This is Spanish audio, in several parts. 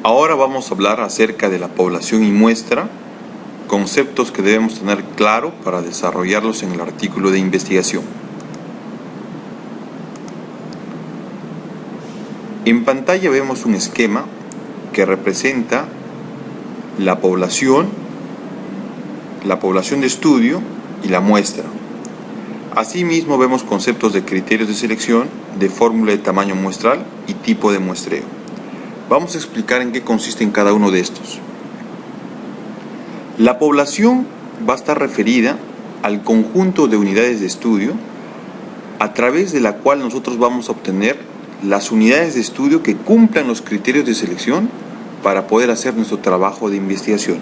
Ahora vamos a hablar acerca de la población y muestra, conceptos que debemos tener claro para desarrollarlos en el artículo de investigación. En pantalla vemos un esquema que representa la población de estudio y la muestra. Asimismo vemos conceptos de criterios de selección, de fórmula de tamaño muestral y tipo de muestreo. Vamos a explicar en qué consiste en cada uno de estos. La población va a estar referida al conjunto de unidades de estudio a través de la cual nosotros vamos a obtener las unidades de estudio que cumplan los criterios de selección para poder hacer nuestro trabajo de investigación.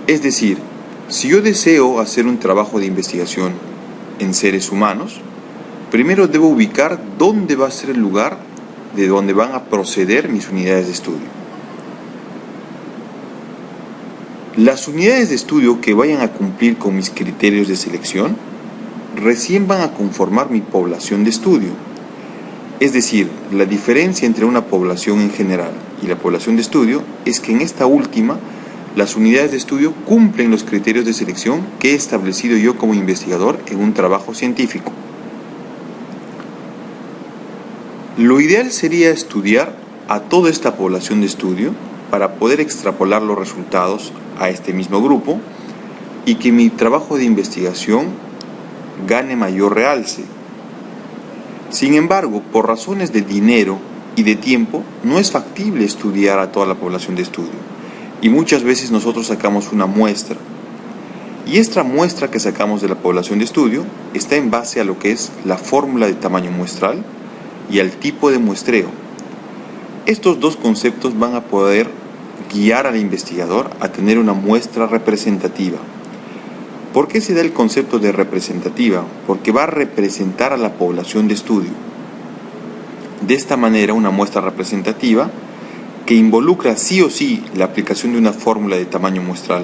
Es decir, si yo deseo hacer un trabajo de investigación en seres humanos, primero debo ubicar dónde va a ser el lugar de donde van a proceder mis unidades de estudio. Las unidades de estudio que vayan a cumplir con mis criterios de selección recién van a conformar mi población de estudio. Es decir, la diferencia entre una población en general y la población de estudio es que en esta última las unidades de estudio cumplen los criterios de selección que he establecido yo como investigador en un trabajo científico. Lo ideal sería estudiar a toda esta población de estudio para poder extrapolar los resultados a este mismo grupo y que mi trabajo de investigación gane mayor realce. Sin embargo, por razones de dinero y de tiempo, no es factible estudiar a toda la población de estudio. Y muchas veces nosotros sacamos una muestra. Y esta muestra que sacamos de la población de estudio está en base a lo que es la fórmula de tamaño muestral y al tipo de muestreo. Estos dos conceptos van a poder guiar al investigador a tener una muestra representativa. ¿Por qué se da el concepto de representativa? Porque va a representar a la población de estudio. De esta manera, una muestra representativa que involucra sí o sí la aplicación de una fórmula de tamaño muestral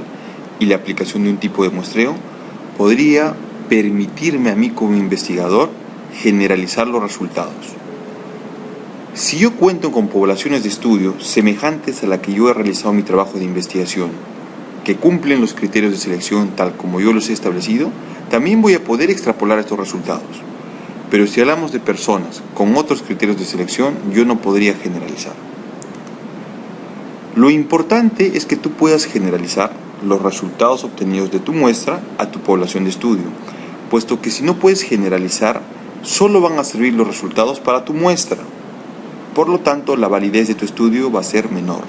y la aplicación de un tipo de muestreo, podría permitirme a mí como investigador generalizar los resultados. Si yo cuento con poblaciones de estudio semejantes a la que yo he realizado mi trabajo de investigación, que cumplen los criterios de selección tal como yo los he establecido, también voy a poder extrapolar estos resultados. Pero si hablamos de personas con otros criterios de selección, yo no podría generalizar. Lo importante es que tú puedas generalizar los resultados obtenidos de tu muestra a tu población de estudio, puesto que si no puedes generalizar, solo van a servir los resultados para tu muestra. Por lo tanto, la validez de tu estudio va a ser menor.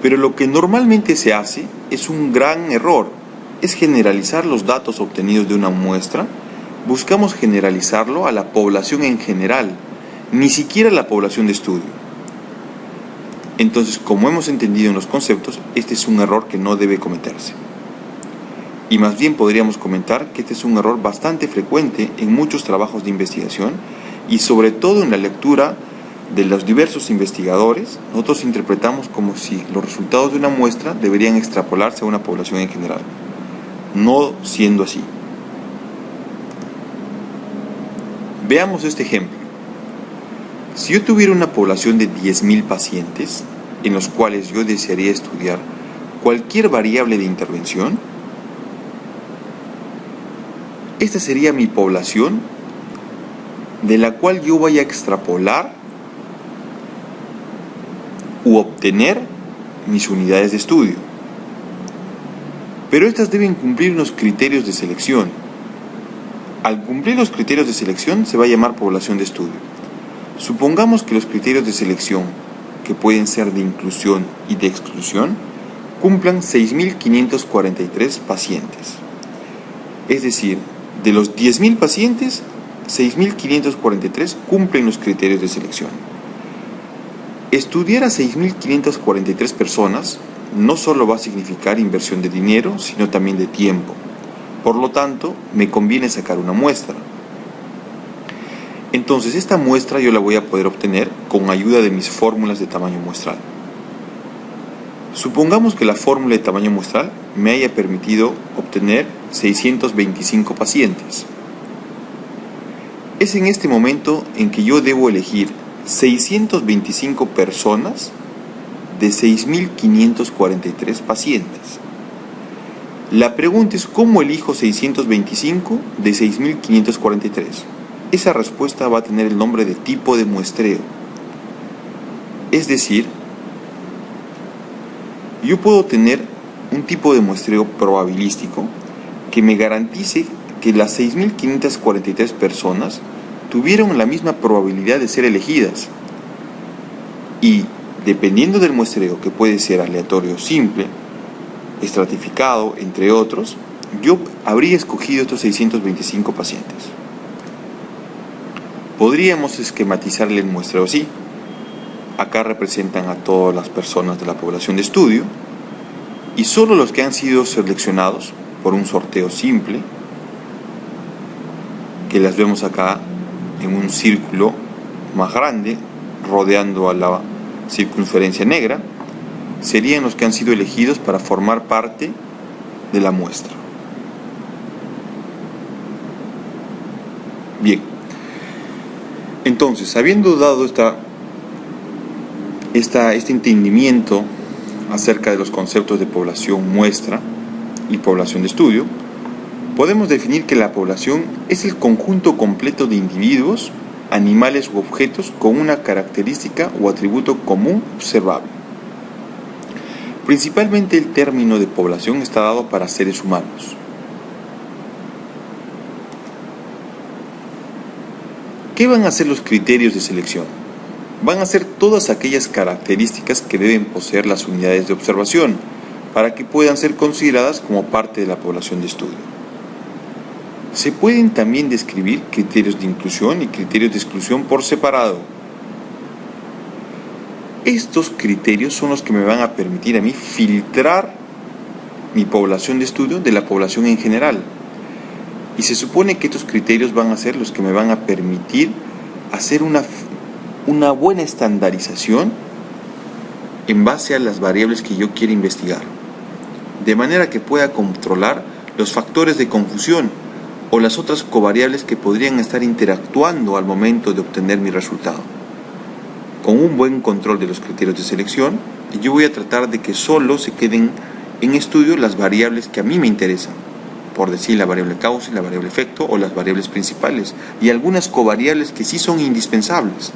Pero lo que normalmente se hace es un gran error, es generalizar los datos obtenidos de una muestra. Buscamos generalizarlo a la población en general, ni siquiera a la población de estudio. Entonces, como hemos entendido en los conceptos, este es un error que no debe cometerse. Y más bien podríamos comentar que este es un error bastante frecuente en muchos trabajos de investigación y sobre todo en la lectura de los diversos investigadores. Nosotros interpretamos como si los resultados de una muestra deberían extrapolarse a una población en general, no siendo así. Veamos este ejemplo. Si yo tuviera una población de 10.000 pacientes, en los cuales yo desearía estudiar cualquier variable de intervención, esta sería mi población de la cual yo voy a extrapolar u obtener mis unidades de estudio. Pero estas deben cumplir unos criterios de selección. Al cumplir los criterios de selección se va a llamar población de estudio. Supongamos que los criterios de selección, que pueden ser de inclusión y de exclusión, cumplan 6.543 pacientes. Es decir, de los 10.000 pacientes, 6.543 cumplen los criterios de selección. Estudiar a 6.543 personas no solo va a significar inversión de dinero, sino también de tiempo. Por lo tanto, me conviene sacar una muestra. Entonces, esta muestra yo la voy a poder obtener con ayuda de mis fórmulas de tamaño muestral. Supongamos que la fórmula de tamaño muestral me haya permitido obtener 625 pacientes. Es en este momento en que yo debo elegir 625 personas de 6.543 pacientes. La pregunta es: ¿cómo elijo 625 de 6.543? Esa respuesta va a tener el nombre de tipo de muestreo. Es decir, yo puedo tener un tipo de muestreo probabilístico que me garantice que las 6.543 personas tuvieron la misma probabilidad de ser elegidas. Y dependiendo del muestreo, que puede ser aleatorio simple, estratificado, entre otros, yo habría escogido estos 625 pacientes. Podríamos esquematizarle el muestreo así. Acá representan a todas las personas de la población de estudio y solo los que han sido seleccionados por un sorteo simple, que las vemos acá en un círculo más grande rodeando a la circunferencia negra, serían los que han sido elegidos para formar parte de la muestra. Bien, entonces, habiendo dado este entendimiento acerca de los conceptos de población muestra y población de estudio, podemos definir que la población es el conjunto completo de individuos, animales u objetos con una característica o atributo común observable. Principalmente el término de población está dado para seres humanos. ¿Qué van a ser los criterios de selección? Van a ser todas aquellas características que deben poseer las unidades de observación para que puedan ser consideradas como parte de la población de estudio. Se pueden también describir criterios de inclusión y criterios de exclusión por separado. Estos criterios son los que me van a permitir a mí filtrar mi población de estudio de la población en general. Y se supone que estos criterios van a ser los que me van a permitir hacer una buena estandarización en base a las variables que yo quiero investigar, de manera que pueda controlar los factores de confusión o las otras covariables que podrían estar interactuando al momento de obtener mi resultado. Con un buen control de los criterios de selección, yo voy a tratar de que solo se queden en estudio las variables que a mí me interesan, por decir la variable causa, la variable efecto o las variables principales, y algunas covariables que sí son indispensables.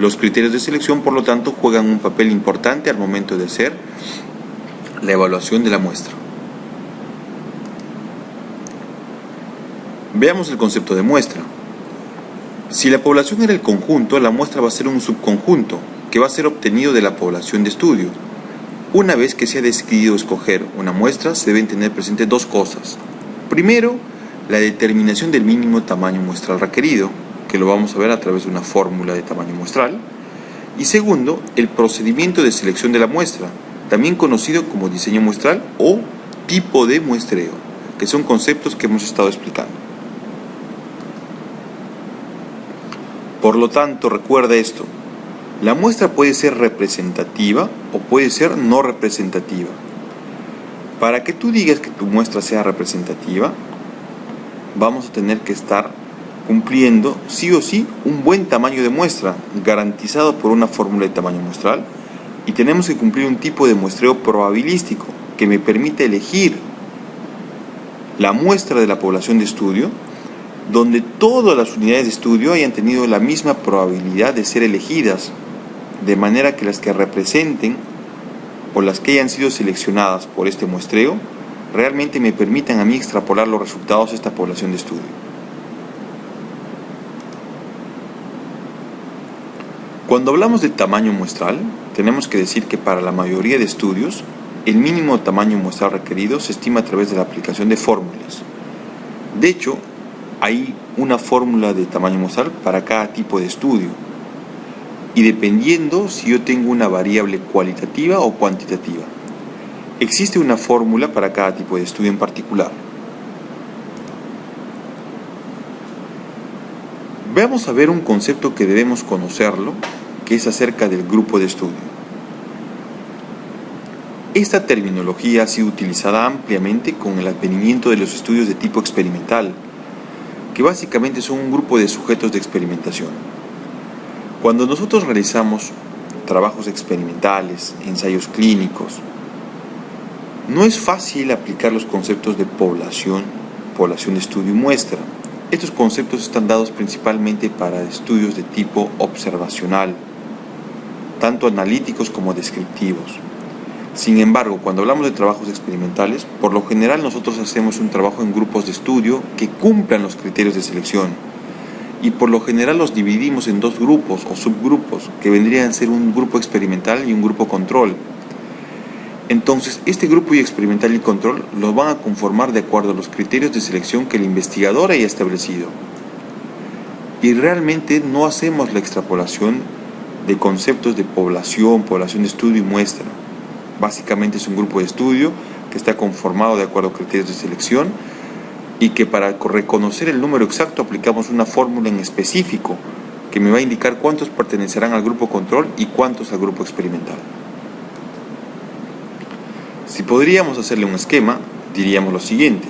Los criterios de selección, por lo tanto, juegan un papel importante al momento de hacer la evaluación de la muestra. Veamos el concepto de muestra. Si la población era el conjunto, la muestra va a ser un subconjunto que va a ser obtenido de la población de estudio. Una vez que se ha decidido escoger una muestra, se deben tener presentes dos cosas. Primero, la determinación del mínimo tamaño muestral requerido, que lo vamos a ver a través de una fórmula de tamaño muestral. Y segundo, el procedimiento de selección de la muestra, también conocido como diseño muestral o tipo de muestreo, que son conceptos que hemos estado explicando. Por lo tanto, recuerda esto: la muestra puede ser representativa o puede ser no representativa. Para que tú digas que tu muestra sea representativa, vamos a tener que estar cumpliendo sí o sí un buen tamaño de muestra, garantizado por una fórmula de tamaño muestral, y tenemos que cumplir un tipo de muestreo probabilístico que me permite elegir la muestra de la población de estudio donde todas las unidades de estudio hayan tenido la misma probabilidad de ser elegidas, de manera que las que representen o las que hayan sido seleccionadas por este muestreo realmente me permitan a mí extrapolar los resultados de esta población de estudio. Cuando hablamos de tamaño muestral, tenemos que decir que para la mayoría de estudios, el mínimo tamaño muestral requerido se estima a través de la aplicación de fórmulas. De hecho, hay una fórmula de tamaño muestral para cada tipo de estudio, y dependiendo si yo tengo una variable cualitativa o cuantitativa. Existe una fórmula para cada tipo de estudio en particular. Veamos a ver un concepto que debemos conocerlo, que es acerca del grupo de estudio. Esta terminología ha sido utilizada ampliamente con el advenimiento de los estudios de tipo experimental, que básicamente son un grupo de sujetos de experimentación. Cuando nosotros realizamos trabajos experimentales, ensayos clínicos, no es fácil aplicar los conceptos de población de estudio y muestra. Estos conceptos están dados principalmente para estudios de tipo observacional, tanto analíticos como descriptivos. Sin embargo, cuando hablamos de trabajos experimentales, por lo general nosotros hacemos un trabajo en grupos de estudio que cumplan los criterios de selección. Y por lo general los dividimos en dos grupos o subgrupos, que vendrían a ser un grupo experimental y un grupo control. Entonces, este grupo experimental y control los van a conformar de acuerdo a los criterios de selección que el investigador haya establecido. Y realmente no hacemos la extrapolación de conceptos de población de estudio y muestra. Básicamente es un grupo de estudio que está conformado de acuerdo a criterios de selección y que para reconocer el número exacto aplicamos una fórmula en específico que me va a indicar cuántos pertenecerán al grupo control y cuántos al grupo experimental. Si podríamos hacerle un esquema, diríamos lo siguiente.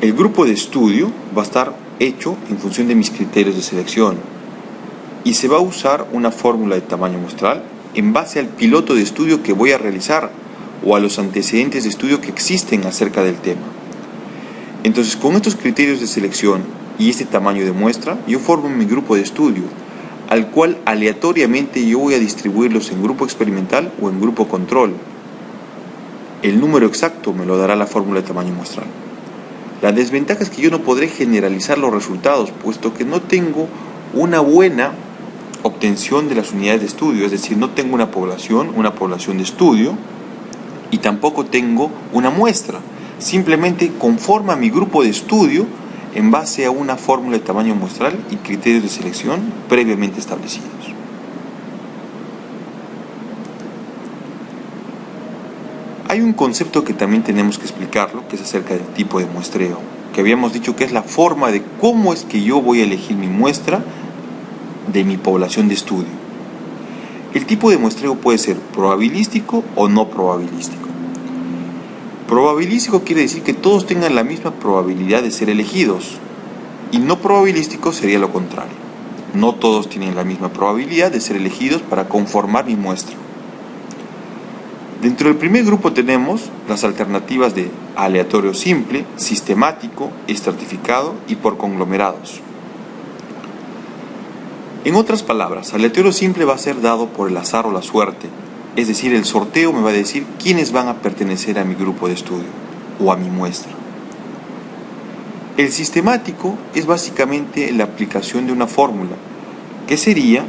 El grupo de estudio va a estar hecho en función de mis criterios de selección y se va a usar una fórmula de tamaño muestral en base al piloto de estudio que voy a realizar o a los antecedentes de estudio que existen acerca del tema. Entonces, con estos criterios de selección y este tamaño de muestra, yo formo mi grupo de estudio, al cual aleatoriamente yo voy a distribuirlos en grupo experimental o en grupo control. El número exacto me lo dará la fórmula de tamaño muestral. La desventaja es que yo no podré generalizar los resultados, puesto que no tengo una buena obtención de las unidades de estudio, es decir, no tengo una población de estudio y tampoco tengo una muestra. Simplemente conforma mi grupo de estudio en base a una fórmula de tamaño muestral y criterios de selección previamente establecidos. Hay un concepto que también tenemos que explicarlo, que es acerca del tipo de muestreo, que habíamos dicho que es la forma de cómo es que yo voy a elegir mi muestra de mi población de estudio. El tipo de muestreo puede ser probabilístico o no probabilístico. Probabilístico quiere decir que todos tengan la misma probabilidad de ser elegidos, y no probabilístico sería lo contrario. No todos tienen la misma probabilidad de ser elegidos para conformar mi muestra. Dentro del primer grupo tenemos las alternativas de aleatorio simple, sistemático, estratificado y por conglomerados. En otras palabras, aleatorio simple va a ser dado por el azar o la suerte, es decir, el sorteo me va a decir quiénes van a pertenecer a mi grupo de estudio o a mi muestra. El sistemático es básicamente la aplicación de una fórmula, que sería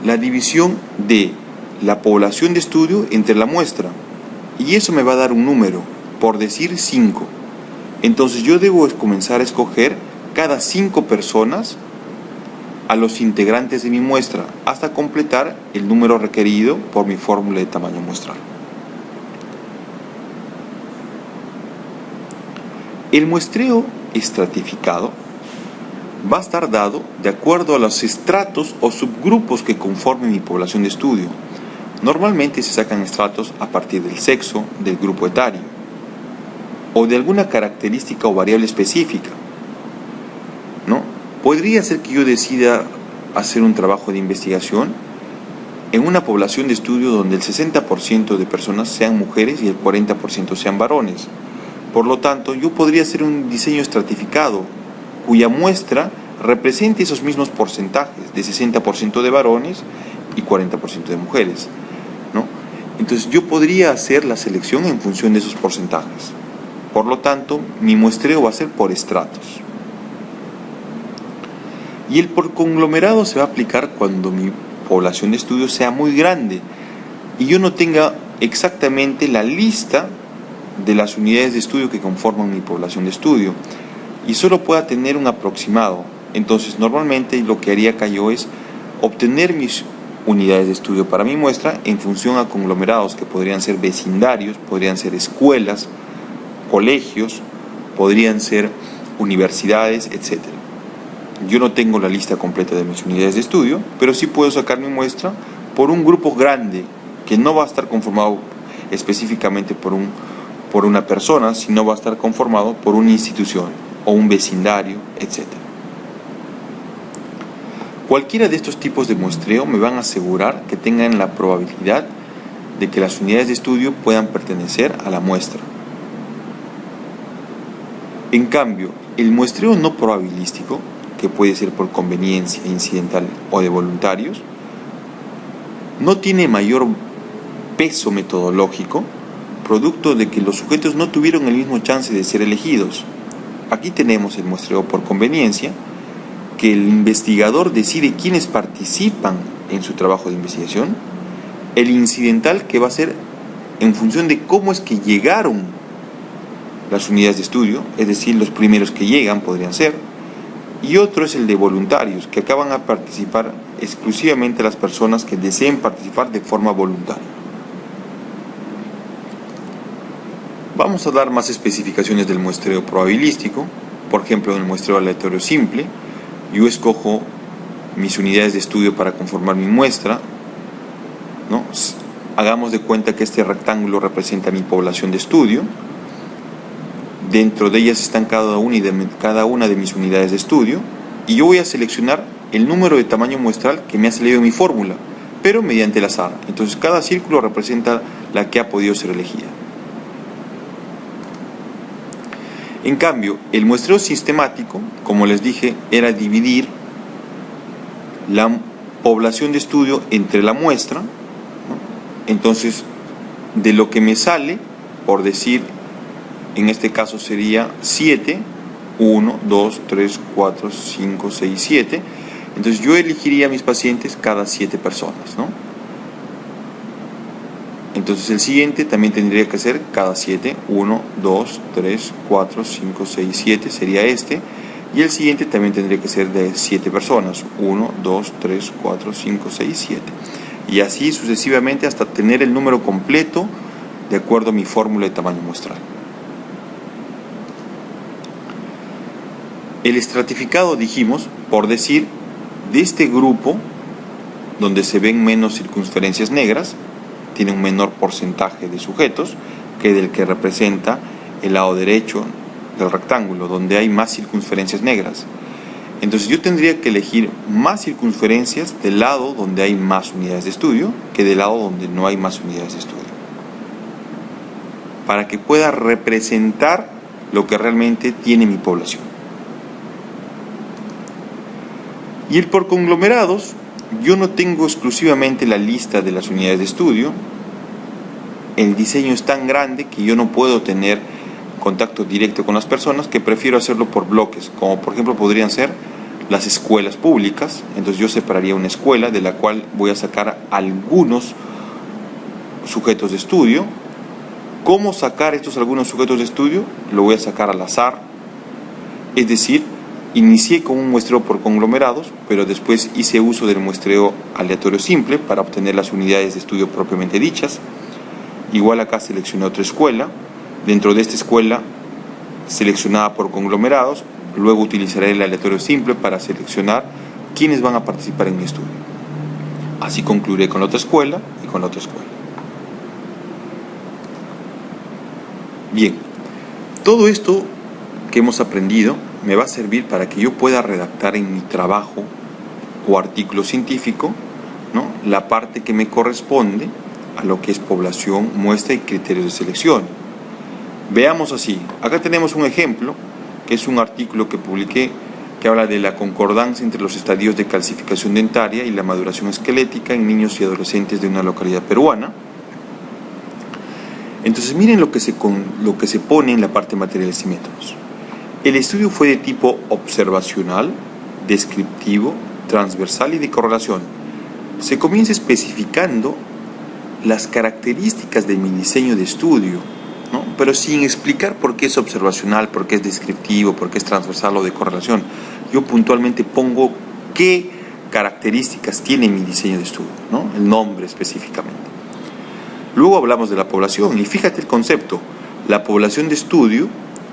la división de la población de estudio entre la muestra, y eso me va a dar un número, por decir 5. Entonces yo debo comenzar a escoger cada 5 personas a los integrantes de mi muestra hasta completar el número requerido por mi fórmula de tamaño muestral. El muestreo estratificado va a estar dado de acuerdo a los estratos o subgrupos que conformen mi población de estudio. Normalmente se sacan estratos a partir del sexo, del grupo etario o de alguna característica o variable específica, ¿no? Podría ser que yo decida hacer un trabajo de investigación en una población de estudio donde el 60% de personas sean mujeres y el 40% sean varones. Por lo tanto, yo podría hacer un diseño estratificado cuya muestra represente esos mismos porcentajes de 60% de varones y 40% de mujeres, ¿no? Entonces yo podría hacer la selección en función de esos porcentajes. Por lo tanto, mi muestreo va a ser por estratos. Y el por conglomerado se va a aplicar cuando mi población de estudio sea muy grande y yo no tenga exactamente la lista de las unidades de estudio que conforman mi población de estudio y solo pueda tener un aproximado. Entonces normalmente lo que haría acá yo es obtener mis unidades de estudio para mi muestra en función a conglomerados que podrían ser vecindarios, podrían ser escuelas, colegios, podrían ser universidades, etc. Yo no tengo la lista completa de mis unidades de estudio, pero sí puedo sacar mi muestra por un grupo grande que no va a estar conformado específicamente por una persona, sino va a estar conformado por una institución o un vecindario, etc. Cualquiera de estos tipos de muestreo me van a asegurar que tengan la probabilidad de que las unidades de estudio puedan pertenecer a la muestra. En cambio, el muestreo no probabilístico, que puede ser por conveniencia, incidental o de voluntarios, no tiene mayor peso metodológico, producto de que los sujetos no tuvieron el mismo chance de ser elegidos. Aquí tenemos el muestreo por conveniencia, que el investigador decide quiénes participan en su trabajo de investigación, el incidental, que va a ser en función de cómo es que llegaron las unidades de estudio, es decir, los primeros que llegan podrían ser, y otro es el de voluntarios, que acá van a participar exclusivamente las personas que deseen participar de forma voluntaria. Vamos a dar más especificaciones del muestreo probabilístico. Por ejemplo, en el muestreo aleatorio simple, yo escojo mis unidades de estudio para conformar mi muestra, ¿no? Hagamos de cuenta que este rectángulo representa mi población de estudio. Dentro de ellas están cada una de mis unidades de estudio, y yo voy a seleccionar el número de tamaño muestral que me ha salido en mi fórmula, pero mediante el azar. Entonces cada círculo representa la que ha podido ser elegida. En cambio, el muestreo sistemático, como les dije, era dividir la población de estudio entre la muestra, ¿no? Entonces, de lo que me sale, por decir, en este caso sería 7, 1, 2, 3, 4, 5, 6, 7. Entonces yo elegiría a mis pacientes cada 7 personas, ¿no? Entonces el siguiente también tendría que ser cada 7, 1, 2, 3, 4, 5, 6, 7 sería este. Y el siguiente también tendría que ser de 7 personas, 1, 2, 3, 4, 5, 6, 7. Y así sucesivamente hasta tener el número completo de acuerdo a mi fórmula de tamaño muestral. El estratificado, dijimos, por decir, de este grupo donde se ven menos circunferencias negras, tiene un menor porcentaje de sujetos que del que representa el lado derecho del rectángulo, donde hay más circunferencias negras. Entonces yo tendría que elegir más circunferencias del lado donde hay más unidades de estudio que del lado donde no hay más unidades de estudio, para que pueda representar lo que realmente tiene mi población. Y el por conglomerados, yo no tengo exclusivamente la lista de las unidades de estudio. El diseño es tan grande que yo no puedo tener contacto directo con las personas, que prefiero hacerlo por bloques, como por ejemplo podrían ser las escuelas públicas. Entonces yo separaría una escuela de la cual voy a sacar algunos sujetos de estudio. ¿Cómo sacar estos algunos sujetos de estudio? Lo voy a sacar al azar, es decir, inicié con un muestreo por conglomerados, pero después hice uso del muestreo aleatorio simple para obtener las unidades de estudio propiamente dichas. Igual acá seleccioné otra escuela. Dentro de esta escuela seleccionada por conglomerados, luego utilizaré el aleatorio simple para seleccionar quiénes van a participar en mi estudio. Así concluiré con la otra escuela y con la otra escuela. Bien, todo esto que hemos aprendido me va a servir para que yo pueda redactar en mi trabajo o artículo científico, ¿no?, la parte que me corresponde a lo que es población, muestra y criterios de selección. Veamos así. Acá tenemos un ejemplo, que es un artículo que publiqué, que habla de la concordancia entre los estadios de calcificación dentaria y la maduración esquelética en niños y adolescentes de una localidad peruana. Entonces miren lo que se pone en la parte materiales y métodos. El estudio fue de tipo observacional, descriptivo, transversal y de correlación. Se comienza especificando las características de mi diseño de estudio, ¿no?, pero sin explicar por qué es observacional, por qué es descriptivo, por qué es transversal o de correlación. Yo puntualmente pongo qué características tiene mi diseño de estudio, ¿no?, el nombre específicamente. Luego hablamos de la población, y fíjate el concepto. La población de estudio,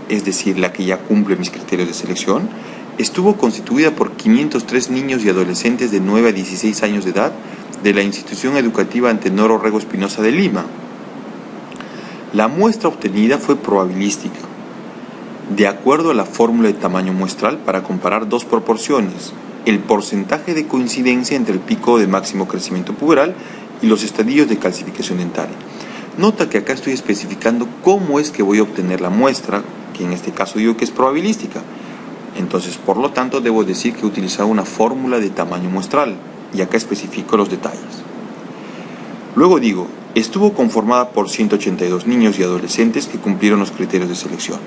es decir, la que ya cumple mis criterios de selección, estuvo constituida por 503 niños y adolescentes de 9 a 16 años de edad de la institución educativa Antenor Orrego Espinosa de Lima. La muestra obtenida fue probabilística, de acuerdo a la fórmula de tamaño muestral para comparar dos proporciones, el porcentaje de coincidencia entre el pico de máximo crecimiento puberal y los estadios de calcificación dentaria. Nota que acá estoy especificando cómo es que voy a obtener la muestra, que en este caso digo que es probabilística. Entonces, por lo tanto, debo decir que he utilizado una fórmula de tamaño muestral, y acá especifico los detalles. Luego digo, estuvo conformada por 182 niños y adolescentes que cumplieron los criterios de selección.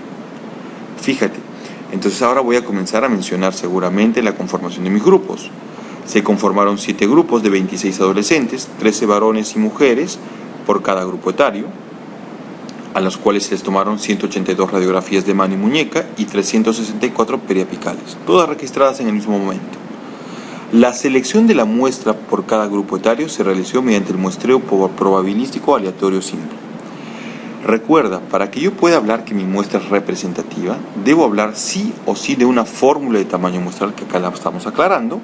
Fíjate, entonces ahora voy a comenzar a mencionar seguramente la conformación de mis grupos. Se conformaron 7 grupos de 26 adolescentes, 13 varones y mujeres por cada grupo etario, a los cuales se les tomaron 182 radiografías de mano y muñeca y 364 periapicales, todas registradas en el mismo momento. La selección de la muestra por cada grupo etario se realizó mediante el muestreo probabilístico aleatorio simple. Recuerda, para que yo pueda hablar que mi muestra es representativa, debo hablar sí o sí de una fórmula de tamaño muestral, que acá la estamos aclarando,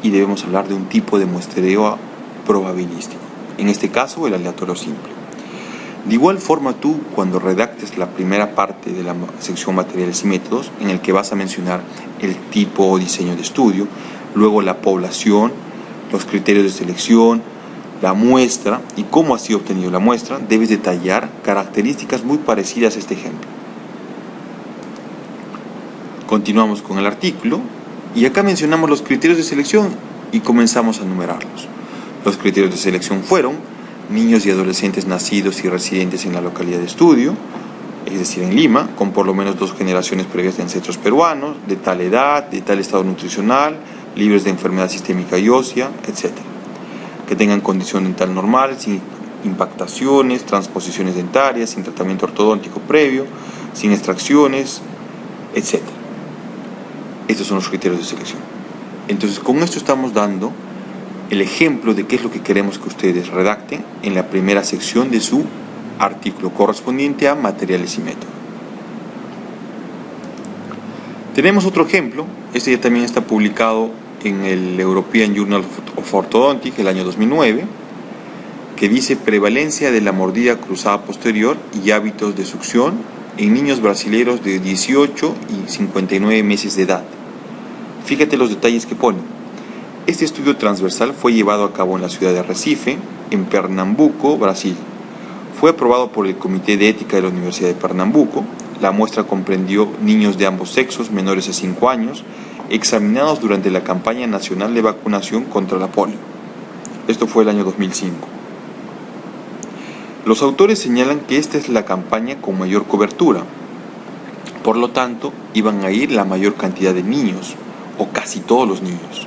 y debemos hablar de un tipo de muestreo probabilístico, en este caso el aleatorio simple. De igual forma, tú, cuando redactes la primera parte de la sección materiales y métodos, en el que vas a mencionar el tipo o diseño de estudio, luego la población, los criterios de selección, la muestra y cómo ha sido obtenido la muestra, debes detallar características muy parecidas a este ejemplo. Continuamos con el artículo y acá mencionamos los criterios de selección y comenzamos a enumerarlos. Los criterios de selección fueron niños y adolescentes nacidos y residentes en la localidad de estudio, es decir, en Lima, con por lo menos 2 generaciones previas de ancestros peruanos, de tal edad, de tal estado nutricional, libres de enfermedad sistémica y ósea, etc. Que tengan condición dental normal, sin impactaciones, transposiciones dentarias, sin tratamiento ortodóntico previo, sin extracciones, etc. Estos son los criterios de selección. Entonces, con esto estamos dando el ejemplo de qué es lo que queremos que ustedes redacten en la primera sección de su artículo correspondiente a materiales y métodos. Tenemos otro ejemplo, este ya también está publicado en el European Journal of Orthodontics el año 2009, que dice prevalencia de la mordida cruzada posterior y hábitos de succión en niños brasileños de 18 y 59 meses de edad. Fíjate los detalles que pone. Este estudio transversal fue llevado a cabo en la ciudad de Recife, en Pernambuco, Brasil. Fue aprobado por el Comité de Ética de la Universidad de Pernambuco. La muestra comprendió niños de ambos sexos, menores de 5 años, examinados durante la campaña nacional de vacunación contra la polio. Esto fue el año 2005. Los autores señalan que esta es la campaña con mayor cobertura. Por lo tanto, iban a ir la mayor cantidad de niños, o casi todos los niños.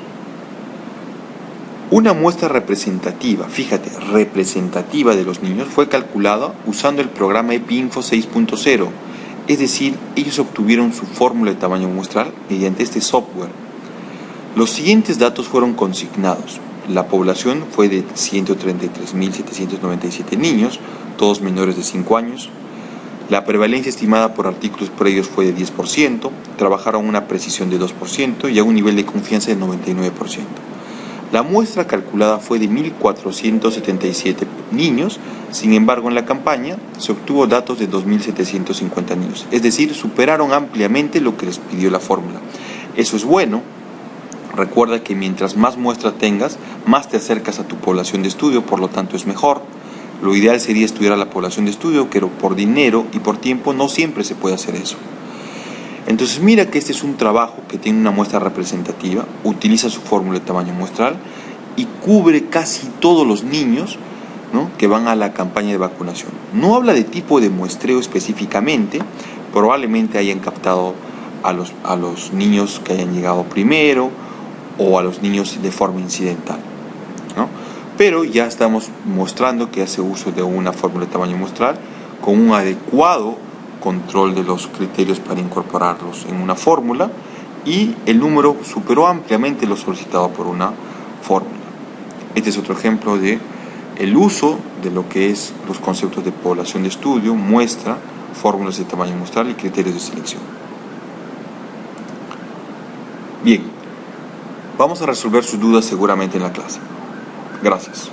Una muestra representativa, fíjate, representativa de los niños fue calculada usando el programa EpiInfo 6.0, es decir, ellos obtuvieron su fórmula de tamaño muestral mediante este software. Los siguientes datos fueron consignados. La población fue de 133.797 niños, todos menores de 5 años. La prevalencia estimada por artículos previos fue de 10%, trabajaron a una precisión de 2% y a un nivel de confianza de 99%. La muestra calculada fue de 1.477 niños, sin embargo en la campaña se obtuvo datos de 2.750 niños, es decir, superaron ampliamente lo que les pidió la fórmula. Eso es bueno. Recuerda que mientras más muestra tengas, más te acercas a tu población de estudio, por lo tanto es mejor. Lo ideal sería estudiar a la población de estudio, pero por dinero y por tiempo no siempre se puede hacer eso. Entonces mira que este es un trabajo que tiene una muestra representativa, utiliza su fórmula de tamaño muestral y cubre casi todos los niños, ¿no?, que van a la campaña de vacunación. No habla de tipo de muestreo específicamente, probablemente hayan captado a los niños que hayan llegado primero o a los niños de forma incidental, ¿no? Pero ya estamos mostrando que hace uso de una fórmula de tamaño muestral con un adecuado control de los criterios para incorporarlos en una fórmula y el número superó ampliamente lo solicitado por una fórmula. Este es otro ejemplo de el uso de lo que es los conceptos de población de estudio, muestra, fórmulas de tamaño muestral y criterios de selección. Bien, vamos a resolver sus dudas seguramente en la clase. Gracias.